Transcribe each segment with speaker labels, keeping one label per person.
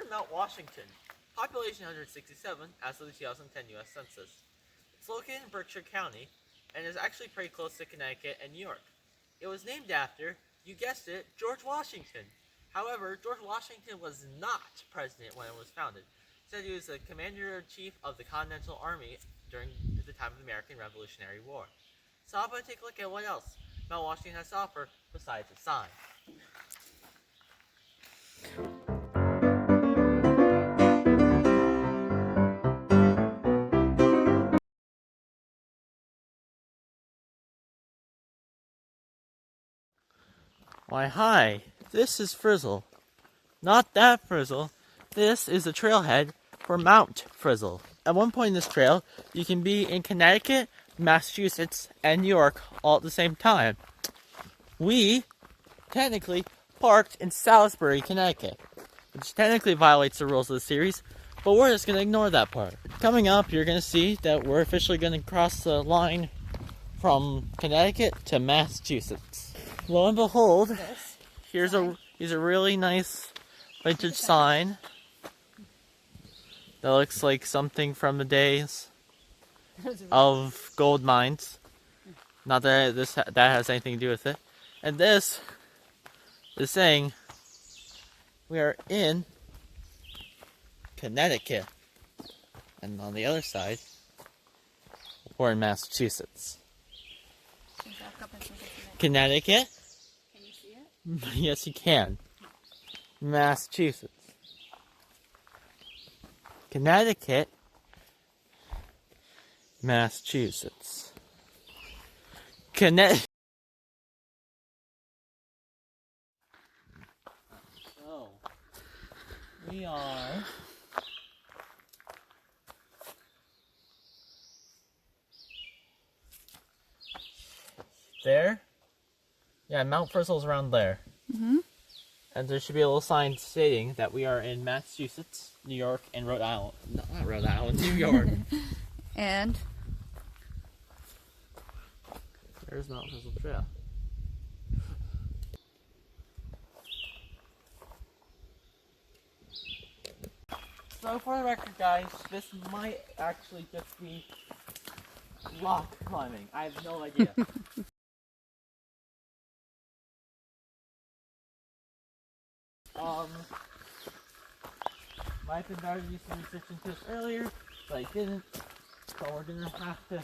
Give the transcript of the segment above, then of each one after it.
Speaker 1: in Mount Washington. Population 167 as of the 2010 U.S. Census. It's located in Berkshire County and is actually pretty close to Connecticut and New York. It was named after, you guessed it, George Washington. However, George Washington was not president when it was founded. Instead, he was the commander-in-chief of the Continental Army during the time of the American Revolutionary War. So how about take a look at what else Mount Washington has to offer besides a sign. Why, hi, this is Frizzle. Not that Frizzle. This is the trailhead for Mount Frissell. At one point in this trail, you can be in Connecticut, Massachusetts, and New York all at the same time. We technically parked in Salisbury, Connecticut, which technically violates the rules of the series, but we're just going to ignore that part. Coming up, you're going to see that we're officially going to cross the line from Connecticut to Massachusetts. Lo and behold, here's a really nice vintage sign that looks like something from the days of gold mines. Not that that has anything to do with it. And this is saying we are in Connecticut. And on the other side, we're in Massachusetts. Connecticut?
Speaker 2: Can you see it?
Speaker 1: Yes, you can. Massachusetts. Connecticut. Massachusetts. Connecticut. So, we are there. Yeah, Mount Frissell's around there.
Speaker 2: Mm-hmm.
Speaker 1: And there should be a little sign stating that we are in Massachusetts, New York, and Rhode Island. No, not Rhode Island, New York.
Speaker 2: And
Speaker 1: there's Mount Frissell Trail. So for the record, guys, this might actually just be rock climbing. I have no idea. Might have been better to do some research into this earlier, but I didn't. So we're gonna have to.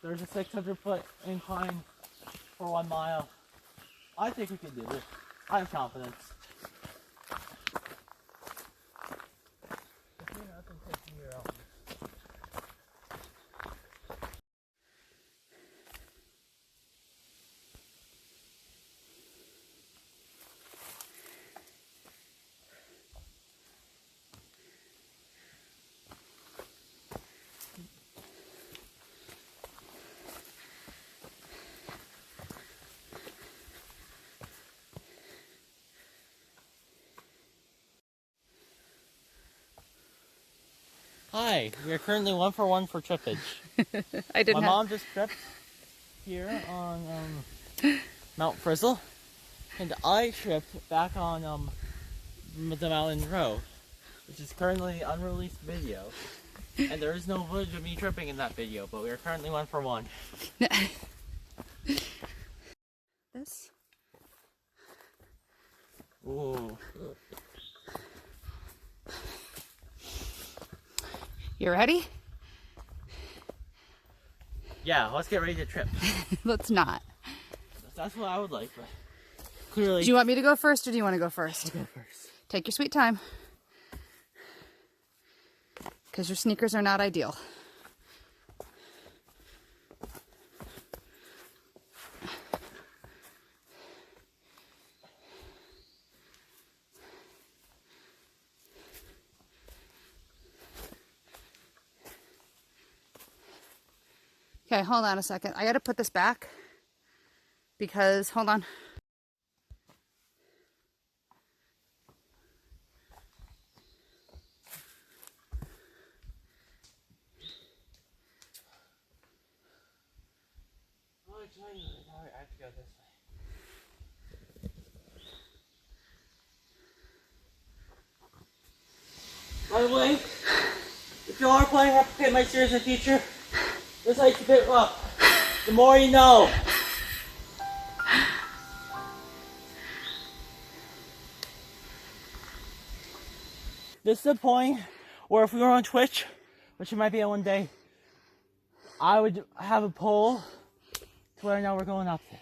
Speaker 1: There's a 600-foot incline for 1 mile. I think we can do this. I have confidence. Hi, we are currently 1 for 1 for trippage.
Speaker 2: I didn't.
Speaker 1: My mom just tripped here on Mount Frissell, and I tripped back on the mountain road, which is currently an unreleased video. And there is no footage of me tripping in that video, but we are currently 1 for 1.
Speaker 2: This.
Speaker 1: Ooh.
Speaker 2: You ready?
Speaker 1: Yeah, let's get ready to trip.
Speaker 2: Let's not.
Speaker 1: That's what I would like, but clearly.
Speaker 2: Do you want me to go first, or do you want to go first?
Speaker 1: I'll go first.
Speaker 2: Take your sweet time. Because your sneakers are not ideal. Okay, hold on a second. I gotta put this back because, hold on.
Speaker 1: I have to go this way. the way, if you are planning to replicate my series in the future, this hike's a bit rough. The more you know. This is the point where if we were on Twitch, which it might be on one day, I would have a poll to where now we're going up this.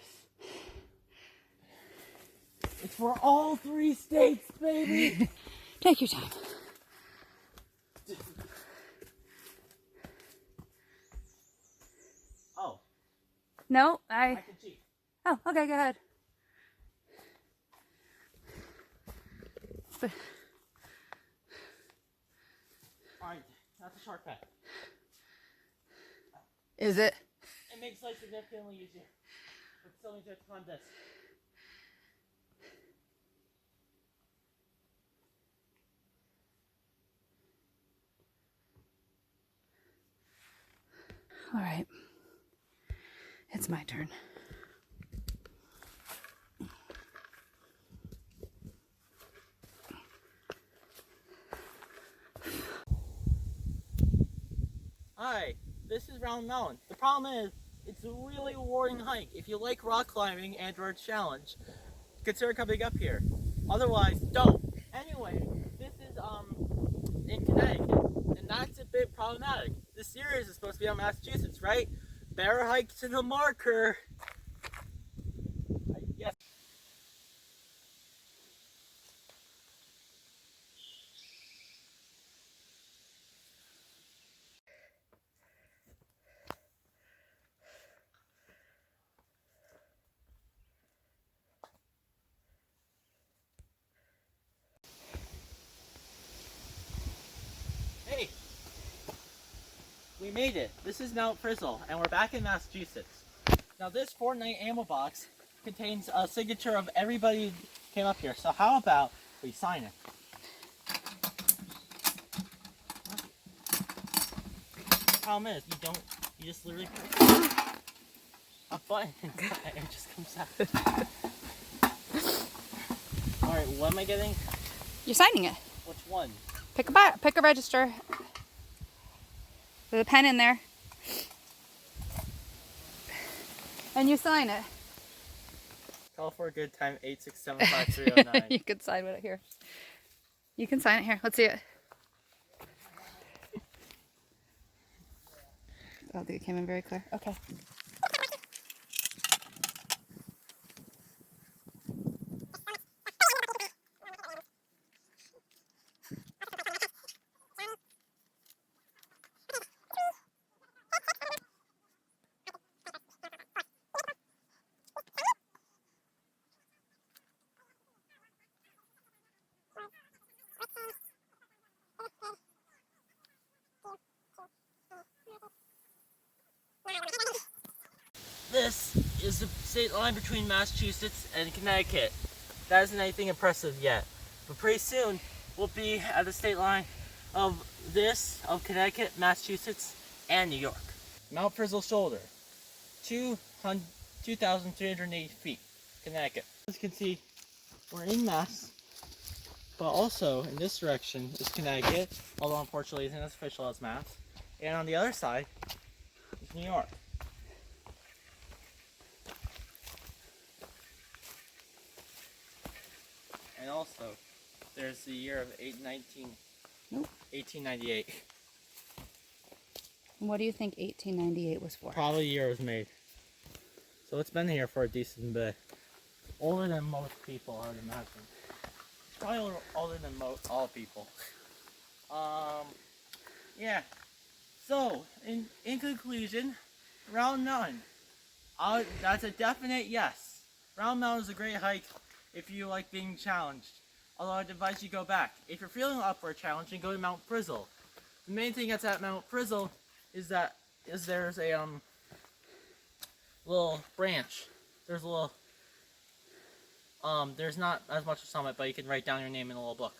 Speaker 1: It's for all 3 states, baby!
Speaker 2: Take your time.
Speaker 1: Oh.
Speaker 2: No,
Speaker 1: I can cheat.
Speaker 2: Oh, okay, go ahead.
Speaker 1: Alright, that's a shortcut.
Speaker 2: Is it?
Speaker 1: It makes life significantly easier. But still means you have to climb this.
Speaker 2: All right. It's my turn.
Speaker 1: Hi, this is Round Mountain. The problem is, it's a really rewarding hike. If you like rock climbing and or challenge, consider coming up here. Otherwise, don't. Anyway, this is in Connecticut, and that's a bit problematic. This series is supposed to be on Massachusetts, right? Bear hike to the marker. Yes. Hey, we made it. This is Mount Frissell, and we're back in Massachusetts. Now this Fortnite ammo box contains a signature of everybody who came up here. So how about we sign it? The problem is, you just literally press a button and it just comes out. Alright, what am I getting?
Speaker 2: You're signing it.
Speaker 1: Which one?
Speaker 2: Pick a register. There's a pen in there. And you sign it.
Speaker 1: Call for a good time, 8675309.
Speaker 2: You can sign it here. You can sign it here. Let's see it. I don't think it came in very clear. Okay.
Speaker 1: This is the state line between Massachusetts and Connecticut. That isn't anything impressive yet, but pretty soon we'll be at the state line of Connecticut, Massachusetts, and New York. Mount Frissell Shoulder, 2,380 feet, Connecticut. As you can see, we're in Mass, but also in this direction is Connecticut, although unfortunately it isn't as official as Mass, and on the other side is New York. And also, there's the year of 1898.
Speaker 2: What do you think 1898 was for?
Speaker 1: Probably the year it was made. So it's been here for a decent bit. Older than most people, I would imagine. Probably older than all people. Yeah. So, in conclusion, Round Mountain. That's a definite yes. Round Mountain is a great hike if you like being challenged. Although I'd advise you go back. If you're feeling up for a challenge, then go to Mount Frissell. The main thing that's at Mount Frissell is there's a little branch. There's a little there's not as much of summit, but you can write down your name in a little book.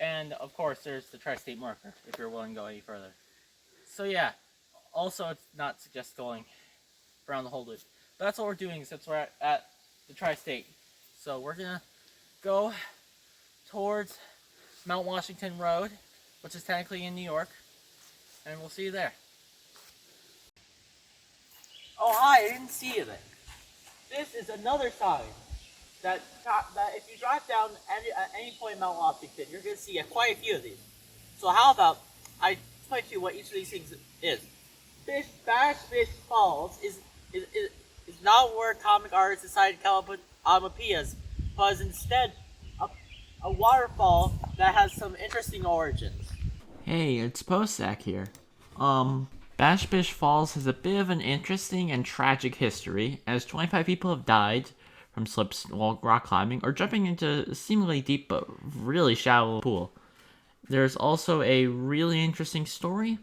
Speaker 1: And of course there's the tri-state marker if you're willing to go any further. So yeah, also it's not suggest going around the whole loop. But that's what we're doing since we're at the tri-state. So we're gonna go towards Mount Washington Road, which is technically in New York, and we'll see you there. Oh hi, I didn't see you then. This is another sign that if you drive down at any point in Mount Washington, you're going to see quite a few of these. So how about I explain to you what each of these things is. Bash Fish Falls is not where comic artists decided to come up with onomatopoeias, but is instead a waterfall that has some interesting origins. Hey, it's Postak here. Bash Fish Falls has a bit of an interesting and tragic history, as 25 people have died from slips while rock climbing or jumping into a seemingly deep but really shallow pool. There's also a really interesting story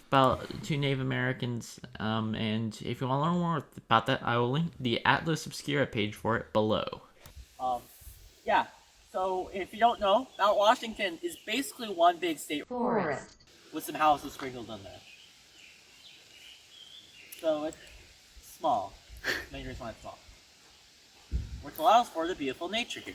Speaker 1: about two Native Americans, and if you want to learn more about that, I will link the Atlas Obscura page for it below. Yeah, so if you don't know, Mount Washington is basically one big state forest with some houses sprinkled in there. So it's small. Main reason why it's small. Which allows for the beautiful nature here.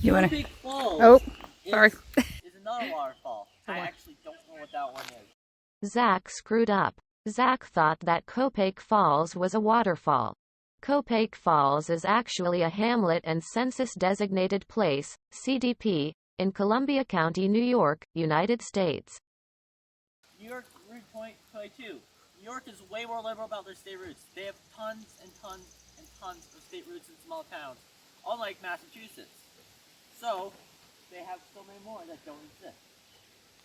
Speaker 2: You want
Speaker 1: Big Falls
Speaker 2: Oh, sorry.
Speaker 1: is another waterfall. I actually don't know what that one is.
Speaker 3: Zach screwed up. Zach thought that Copake Falls was a waterfall. Copake Falls is actually a hamlet and census-designated place, CDP, in Columbia County, New York, United States.
Speaker 1: New York Route 22. New York is way more liberal about their state routes. They have tons and tons and tons of state routes in small towns, unlike Massachusetts. So, they have so many more that don't exist.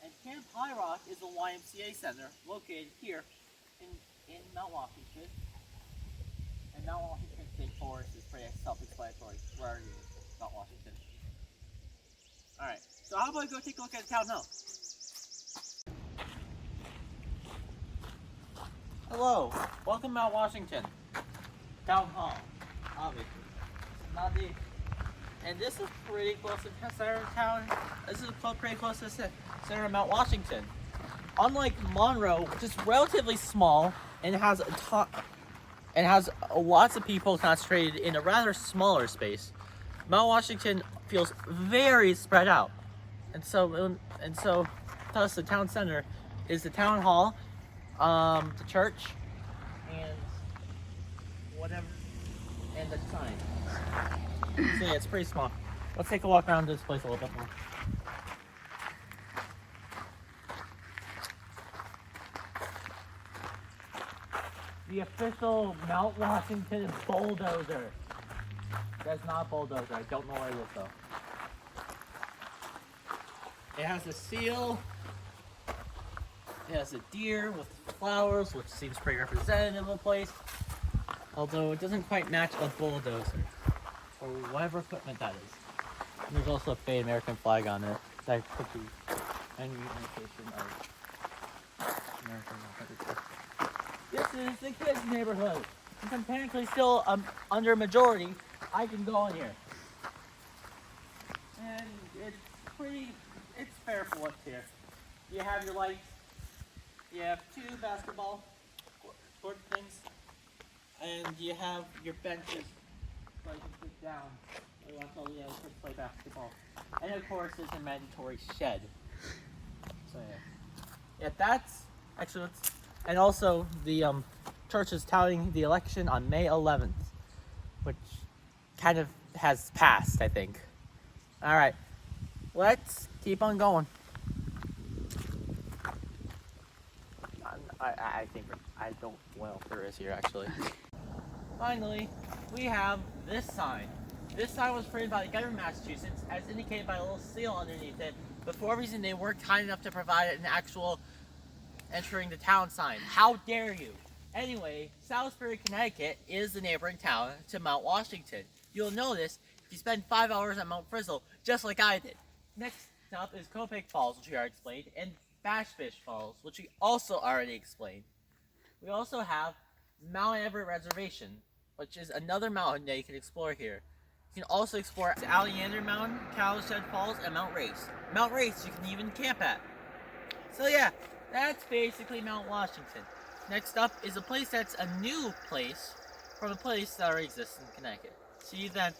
Speaker 1: And Camp High Rock is a YMCA center located here in Mount Washington. And Mount Washington State Forest is pretty self-explanatory. We're already in Mount Washington. Alright, so how about we go take a look at the town hall? Hello, welcome to Mount Washington. Town Hall, obviously. Not the... And this is pretty close to the center of town. This is pretty close to the center of Mount Washington. Unlike Monroe, which is relatively small and has lots of people concentrated in a rather smaller space, Mount Washington feels very spread out. And so thus the town center is the town hall, the church, and whatever, and the sign. So yeah, it's pretty small. Let's take a walk around this place a little bit more. The official Mount Washington bulldozer. That's not a bulldozer. I don't know where it is though. It has a seal. It has a deer with flowers, which seems pretty representative of the place. Although it doesn't quite match a bulldozer, or whatever equipment that is. And there's also a fake American flag on it. That could be any indication of American culture. This is the kids' neighborhood. Since I'm technically still under majority, I can go in here. And it's fair for what's here. You have your lights. You have two basketball court things. And you have your benches so you can sit down. You want to kids play basketball. And of course, there's a mandatory shed. So yeah, that's actually and also the church is touting the election on May 11th, which kind of has passed, I think. All right, let's keep on going. I think I don't know if there is here actually. Finally, we have this sign. This sign was printed by the government of Massachusetts, as indicated by a little seal underneath it, but for some reason they weren't kind enough to provide an actual entering the town sign. How dare you? Anyway, Salisbury, Connecticut is the neighboring town to Mount Washington. You'll notice if you spend 5 hours at Mount Frissell, just like I did. Next up is Copake Falls, which we already explained, and Bash Fish Falls, which we also already explained. We also have Mount Everett Reservation, which is another mountain that you can explore here. You can also explore Alexander Mountain, Cowshed Falls, and Mount Race. Mount Race you can even camp at. So yeah, that's basically Mount Washington. Next up is a place that's a new place from a place that already exists in Connecticut. See you then.